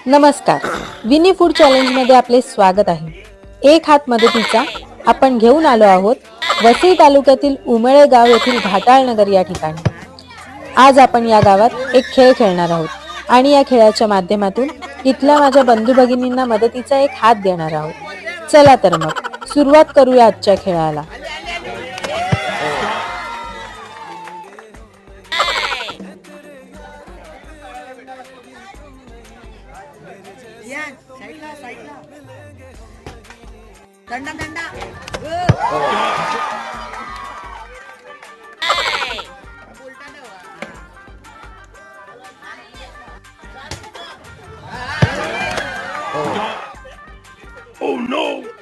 नमस्कार. विनी food challenge मध्ये आपले स्वागत आहे. एक हात मदतीचा आपण घेऊन आलो आहोत वसई तालुक्यातील उमळे गाव येथील घाटाळ नगर या ठिकाणी. आज आपण या गावात एक खेळ खेळणार आहोत आणि या खेळाच्या माध्यमातून इथल्या माझ्या बंधू भगिनींना मदतीचा एक हात देणार आहोत. चला तर मग सुरुवात करूया आजच्या खेळाला. दंडा दंडा Oh no!